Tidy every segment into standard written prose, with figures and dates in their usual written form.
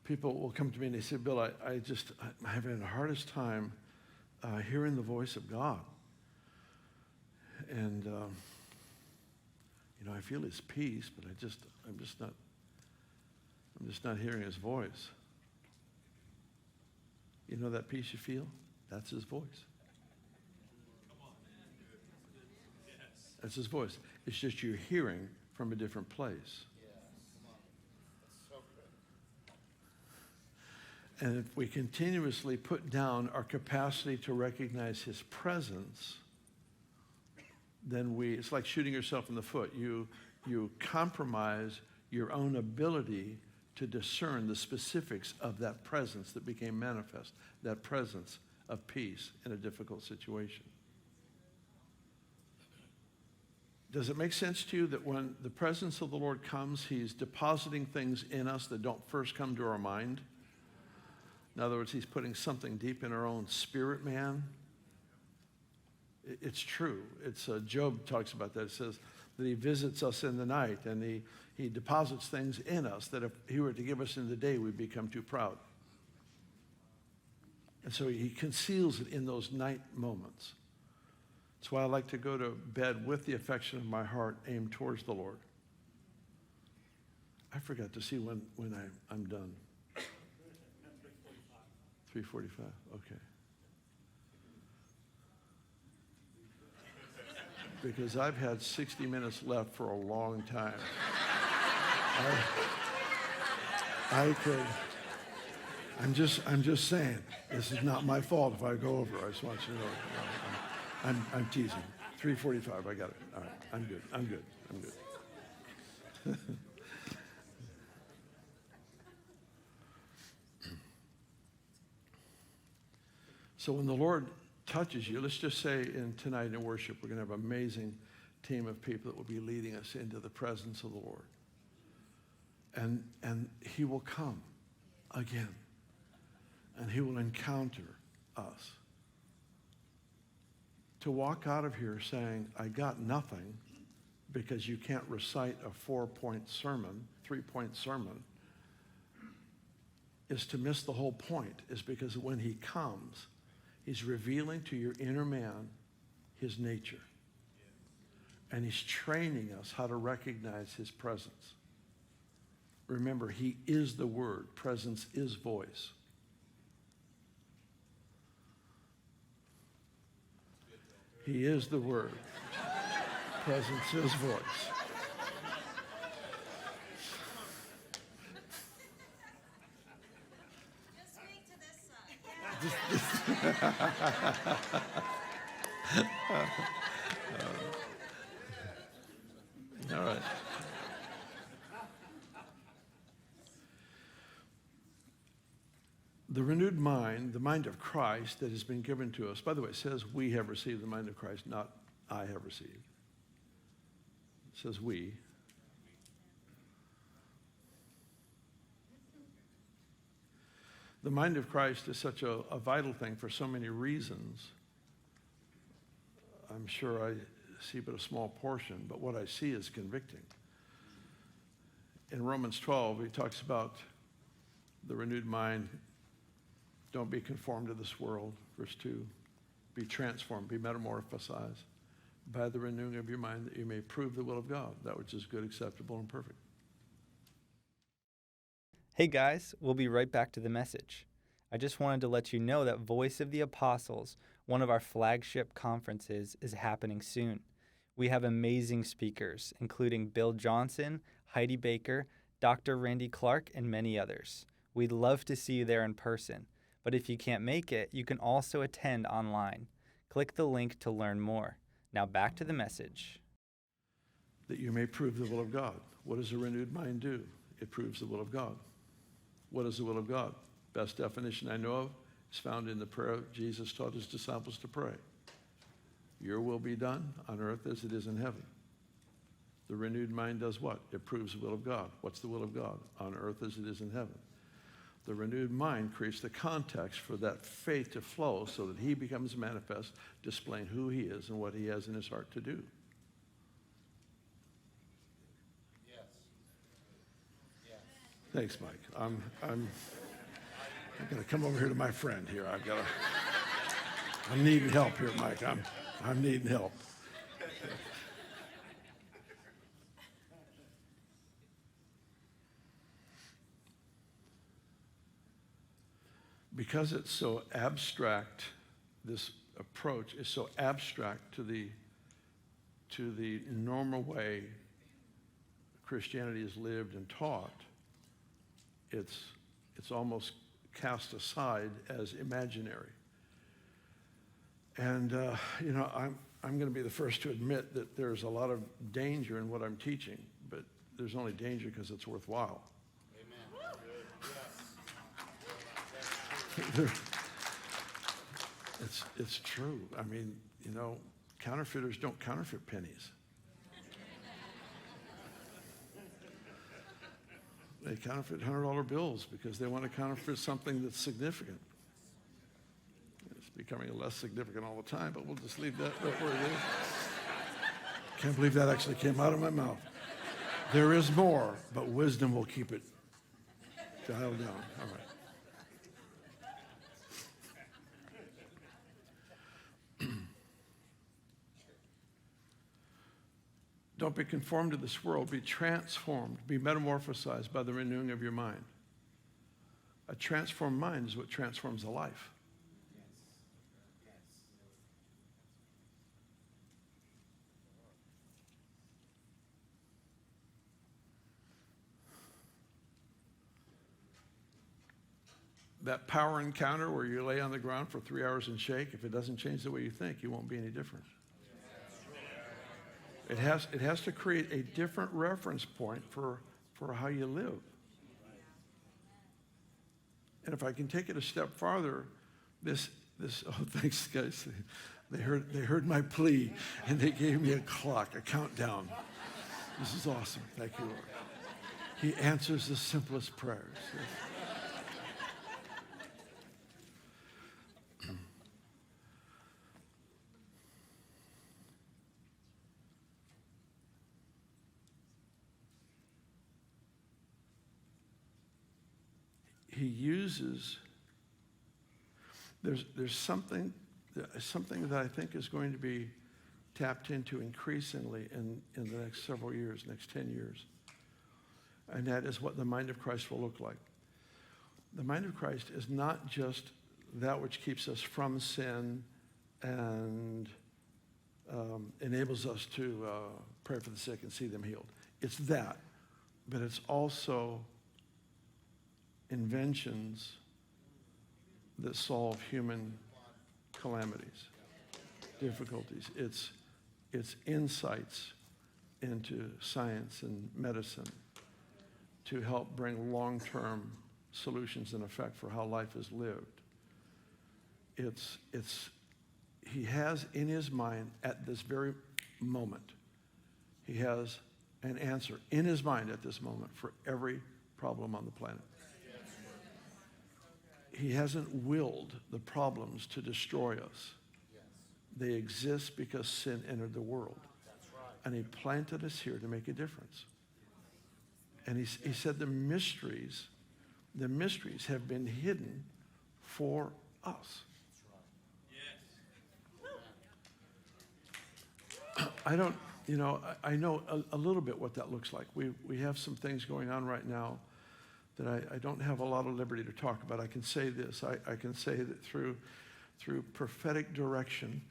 People will come to me and they say, Bill, I'm having the hardest time hearing the voice of God. And, I feel his peace, but I'm just not hearing his voice. You know that peace you feel? That's his voice. That's his voice. It's just you're hearing from a different place. And if we continuously put down our capacity to recognize his presence, then it's like shooting yourself in the foot. You compromise your own ability to discern the specifics of that presence that became manifest, that presence of peace in a difficult situation. Does it make sense to you that when the presence of the Lord comes, he's depositing things in us that don't first come to our mind? In other words, he's putting something deep in our own spirit, man. It's true. Job talks about that. It says that he visits us in the night, and he deposits things in us that if he were to give us in the day, we'd become too proud. And so he conceals it in those night moments. That's why I like to go to bed with the affection of my heart aimed towards the Lord. I forgot to see when I'm done. 3:45, okay. Because I've had 60 minutes left for a long time. I'm just saying, this is not my fault if I go over. I just want you to know. I'm teasing. 3:45, I got it. All right, I'm good. So when the Lord touches you, let's just say tonight in worship, we're going to have an amazing team of people that will be leading us into the presence of the Lord. And he will come again, and he will encounter us. To walk out of here saying, I got nothing, because you can't recite a 4-point sermon, 3-point sermon, is to miss the whole point, is because when he comes, he's revealing to your inner man his nature. And he's training us how to recognize his presence. Remember, he is the Word. Presence is voice. He is the Word. Presence is voice. All right. The renewed mind, the mind of Christ that has been given to us, by the way, it says we have received the mind of Christ, not I have received. It says we. The mind of Christ is such a vital thing for so many reasons. I'm sure I see but a small portion, but what I see is convicting. In Romans 12, he talks about the renewed mind. Don't be conformed to this world. Verse 2, be transformed, be metamorphosized by the renewing of your mind, that you may prove the will of God, that which is good, acceptable, and perfect. Hey guys, we'll be right back to the message. I just wanted to let you know that Voice of the Apostles, one of our flagship conferences, is happening soon. We have amazing speakers, including Bill Johnson, Heidi Baker, Dr. Randy Clark, and many others. We'd love to see you there in person, but if you can't make it, you can also attend online. Click the link to learn more. Now back to the message. That you may prove the will of God. What does a renewed mind do? It proves the will of God. What is the will of God? Best definition I know of is found in the prayer Jesus taught his disciples to pray. Your will be done on earth as it is in heaven. The renewed mind does what? It proves the will of God. What's the will of God? On earth as it is in heaven. The renewed mind creates the context for that faith to flow so that he becomes manifest, displaying who he is and what he has in his heart to do. Thanks, Mike. I'm going to come over here to my friend here. I'm needing help here, Mike. I'm needing help. Because it's so abstract, this approach is so abstract to the normal way Christianity is lived and taught, it's almost cast aside as imaginary. And I'm going to be the first to admit that there's a lot of danger in what I'm teaching, but there's only danger because it's worthwhile. It's true. I mean, counterfeiters don't counterfeit pennies. They counterfeit $100 bills because they want to counterfeit something that's significant. It's becoming less significant all the time, but we'll just leave that where it is. Can't believe that actually came out of my mouth. There is more, but wisdom will keep it dialed down. All right. Don't be conformed to this world. Be transformed. Be metamorphosized by the renewing of your mind. A transformed mind is what transforms a life. That power encounter where you lay on the ground for 3 hours and shake, if it doesn't change the way you think, you won't be any different. It has to create a different reference point for how you live. And if I can take it a step farther, this thanks guys. They heard my plea and they gave me a clock, a countdown. This is awesome. Thank you, Lord. He answers the simplest prayers. He uses, there's something that I think is going to be tapped into increasingly in the next several years, next 10 years. And that is what the mind of Christ will look like. The mind of Christ is not just that which keeps us from sin and enables us to pray for the sick and see them healed. It's that, but it's also inventions that solve human calamities, difficulties. It's insights into science and medicine to help bring long-term solutions in effect for how life is lived. He has in his mind at this very moment, he has an answer in his mind at this moment for every problem on the planet. He hasn't willed the problems to destroy us. They exist because sin entered the world. And he planted us here to make a difference. And he said the mysteries have been hidden for us. I know a little bit what that looks like. We have some things going on right now that I don't have a lot of liberty to talk about. I can say this. I can say that through prophetic direction,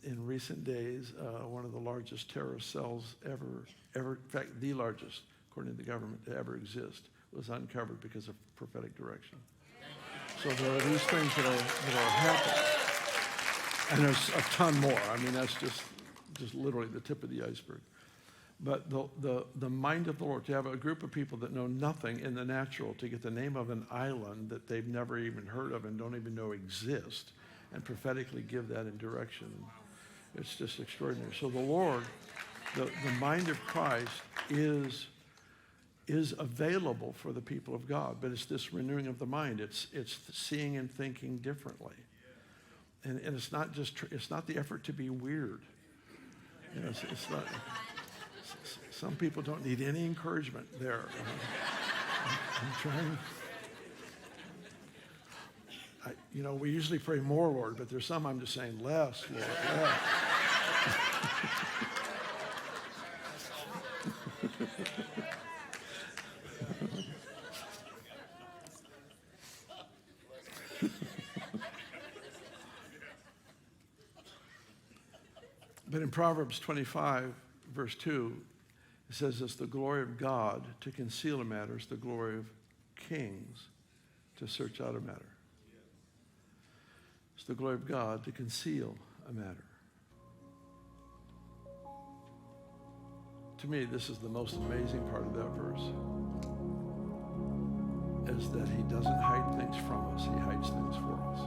in recent days, one of the largest terrorist cells ever, in fact, the largest, according to the government, to ever exist, was uncovered because of prophetic direction. So there are these things that are happening. And there's a ton more. I mean, that's just literally the tip of the iceberg. But the mind of the Lord, to have a group of people that know nothing in the natural, to get the name of an island that they've never even heard of and don't even know exist, and prophetically give that in direction, it's just extraordinary. So the Lord, the mind of Christ is available for the people of God, but it's this renewing of the mind. It's seeing and thinking differently. And it's not the effort to be weird. It's not. Some people don't need any encouragement there. I'm trying. We usually pray more, Lord, but there's some I'm just saying less, Lord, less. But in Proverbs 25, verse 2, it says it's the glory of God to conceal a matter. It's the glory of kings to search out a matter. It's the glory of God to conceal a matter. To me, this is the most amazing part of that verse, is that he doesn't hide things from us. He hides things for us.